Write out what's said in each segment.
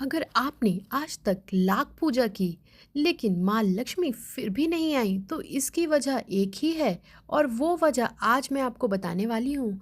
अगर आपने आज तक लाख पूजा की लेकिन माँ लक्ष्मी फिर भी नहीं आई तो इसकी वजह एक ही है और वो वजह आज मैं आपको बताने वाली हूँ।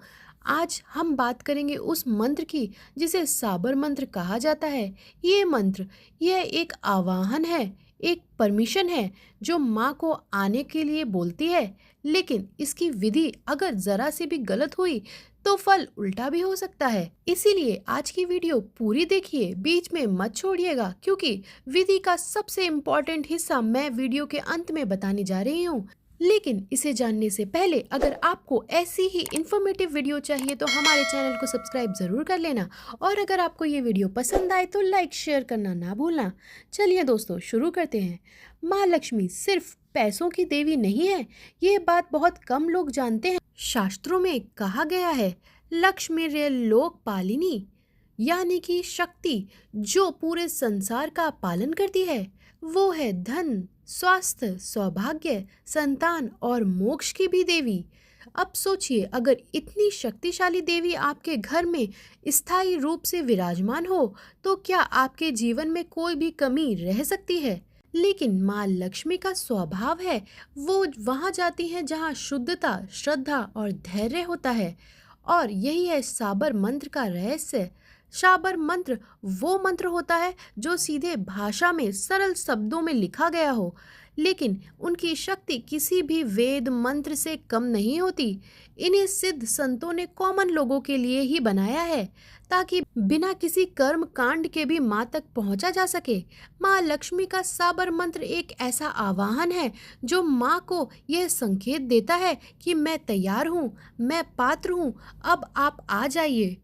आज हम बात करेंगे उस मंत्र की जिसे साबर मंत्र कहा जाता है। ये मंत्र यह एक आवाहन है, एक परमिशन है जो माँ को आने के लिए बोलती है। लेकिन इसकी विधि अगर जरा सी भी गलत हुई तो फल उल्टा भी हो सकता है। इसीलिए आज की वीडियो पूरी देखिए, बीच में मत छोड़िएगा क्योंकि विधि का सबसे इम्पोर्टेंट हिस्सा मैं वीडियो के अंत में बताने जा रही हूँ। लेकिन इसे जानने से पहले अगर आपको ऐसी ही इंफॉर्मेटिव वीडियो चाहिए तो हमारे चैनल को सब्सक्राइब ज़रूर कर लेना और अगर आपको ये वीडियो पसंद आए तो लाइक शेयर करना ना भूलना। चलिए दोस्तों शुरू करते हैं। माँ लक्ष्मी सिर्फ पैसों की देवी नहीं है, ये बात बहुत कम लोग जानते हैं। शास्त्रों में कहा गया है लक्ष्मी लोक पालिनी, यानी कि शक्ति जो पूरे संसार का पालन करती है वो है धन, स्वास्थ्य, सौभाग्य, संतान और मोक्ष की भी देवी। अब सोचिए अगर इतनी शक्तिशाली देवी आपके घर में स्थायी रूप से विराजमान हो तो क्या आपके जीवन में कोई भी कमी रह सकती है। लेकिन माँ लक्ष्मी का स्वभाव है वो वहाँ जाती हैं जहाँ शुद्धता, श्रद्धा और धैर्य होता है और यही है साबर मंत्र का रहस्य। साबर मंत्र वो मंत्र होता है जो सीधे भाषा में सरल शब्दों में लिखा गया हो, लेकिन उनकी शक्ति किसी भी वेद मंत्र से कम नहीं होती। इन्हें सिद्ध संतों ने कॉमन लोगों के लिए ही बनाया है ताकि बिना किसी कर्म कांड के भी माँ तक पहुँचा जा सके। माँ लक्ष्मी का साबर मंत्र एक ऐसा आवाहन है जो माँ को यह संकेत देता है कि मैं तैयार हूँ, मैं पात्र हूँ, अब आप आ जाइए।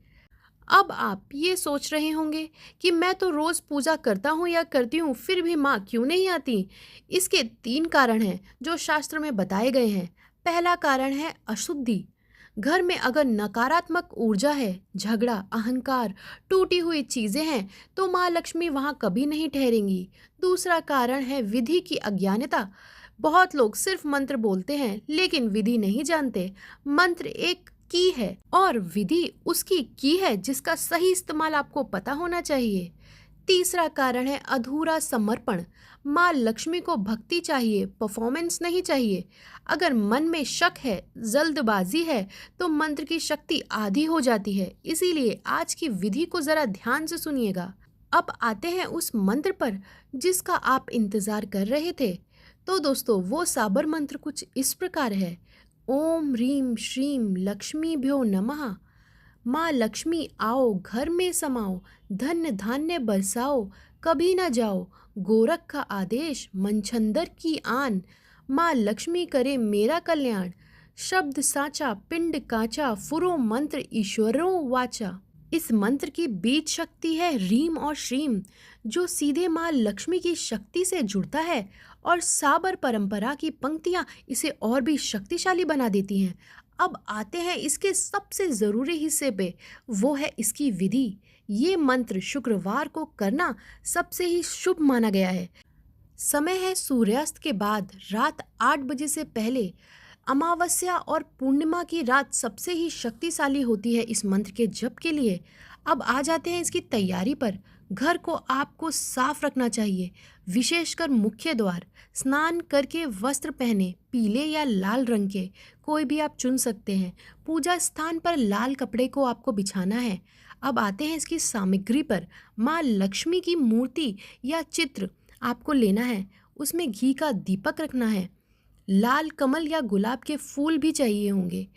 अब आप ये सोच रहे होंगे कि मैं तो रोज़ पूजा करता हूँ या करती हूँ फिर भी माँ क्यों नहीं आती। इसके 3 कारण हैं जो शास्त्र में बताए गए हैं। पहला कारण है अशुद्धि। घर में अगर नकारात्मक ऊर्जा है, झगड़ा, अहंकार, टूटी हुई चीज़ें हैं तो माँ लक्ष्मी वहाँ कभी नहीं ठहरेंगी। दूसरा कारण है विधि की अज्ञानता। बहुत लोग सिर्फ मंत्र बोलते हैं लेकिन विधि नहीं जानते। मंत्र एक की है और विधि उसकी की है जिसका सही इस्तेमाल आपको पता होना चाहिए। तीसरा कारण है अधूरा समर्पण। माँ लक्ष्मी को भक्ति चाहिए, परफॉर्मेंस नहीं चाहिए। अगर मन में शक है, जल्दबाजी है तो मंत्र की शक्ति आधी हो जाती है। इसीलिए आज की विधि को जरा ध्यान से सुनिएगा। अब आते हैं उस मंत्र पर जिसका आप इंतजार कर रहे थे। तो दोस्तों वो साबर मंत्र कुछ इस प्रकार है। ओम ह्रीं श्रीं लक्ष्मीभ्यो नमः। माँ लक्ष्मी आओ घर में समाओ, धन्य धान्य बरसाओ, कभी न जाओ, गोरख का आदेश मनछंदर की आन। माँ लक्ष्मी करे मेरा कल्याण, शब्द साचा पिंड काचा, फुरो मंत्र ईश्वरों वाचा। इस मंत्र की बीज शक्ति है रीम और श्रीम जो सीधे माँ लक्ष्मी की शक्ति से जुड़ता है और साबर परंपरा की पंक्तियाँ इसे और भी शक्तिशाली बना देती हैं। अब आते हैं इसके सबसे ज़रूरी हिस्से पे, वो है इसकी विधि। ये मंत्र शुक्रवार को करना सबसे ही शुभ माना गया है। समय है सूर्यास्त के बाद रात 8 बजे से पहले। अमावस्या और पूर्णिमा की रात सबसे ही शक्तिशाली होती है इस मंत्र के जप के लिए। अब आ जाते हैं इसकी तैयारी पर। घर को आपको साफ रखना चाहिए, विशेषकर मुख्य द्वार। स्नान करके वस्त्र पहने, पीले या लाल रंग के कोई भी आप चुन सकते हैं। पूजा स्थान पर लाल कपड़े को आपको बिछाना है। अब आते हैं इसकी सामग्री पर। माँ लक्ष्मी की मूर्ति या चित्र आपको लेना है, उसमें घी का दीपक रखना है। लाल कमल या गुलाब के फूल भी चाहिए होंगे।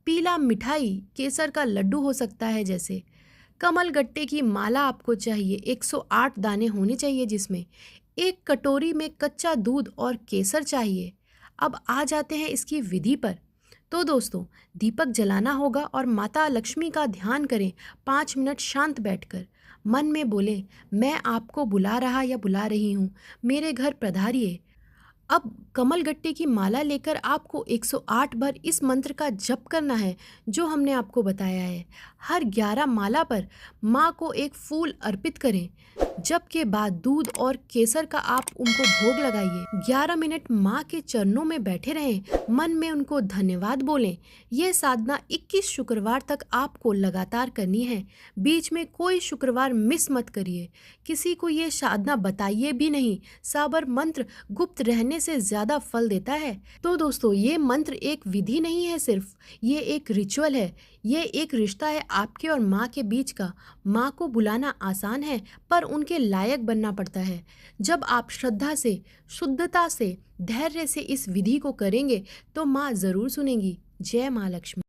पीला मिठाई, केसर का लड्डू हो सकता है जैसे। कमल गट्टे की माला आपको चाहिए, 108 दाने होने चाहिए जिसमें। एक कटोरी में कच्चा दूध और केसर चाहिए। अब आ जाते हैं इसकी विधि पर। तो दोस्तों दीपक जलाना होगा और माता लक्ष्मी का ध्यान करें 5 मिनट शांत बैठकर। मन में बोले मैं आपको बुला रहा या बुला रही हूँ, मेरे घर पधारिए। अब कमल गट्टे की माला लेकर आपको 108 बार इस मंत्र का जप करना है जो हमने आपको बताया है। हर 11 माला पर माँ को एक फूल अर्पित करें। जब के बाद दूध और केसर का आप उनको भोग लगाइए। 11 मिनट माँ के चरणों में बैठे रहें, मन में उनको धन्यवाद बोलें। यह साधना 21 शुक्रवार तक आपको लगातार करनी है। बीच में कोई शुक्रवार मिस मत करिए। किसी को ये साधना बताइए भी नहीं। साबर मंत्र गुप्त रहने से ज्यादा फल देता है। तो दोस्तों, ये मंत्र एक विधि नहीं है, सिर्फ ये एक रिचुअल है। ये एक रिश्ता है आपके और माँ के बीच का। माँ को बुलाना आसान है, पर उनके लायक बनना पड़ता है। जब आप श्रद्धा से, शुद्धता से, धैर्य से इस विधि को करेंगे तो माँ जरूर सुनेंगी। जय माँ लक्ष्मी।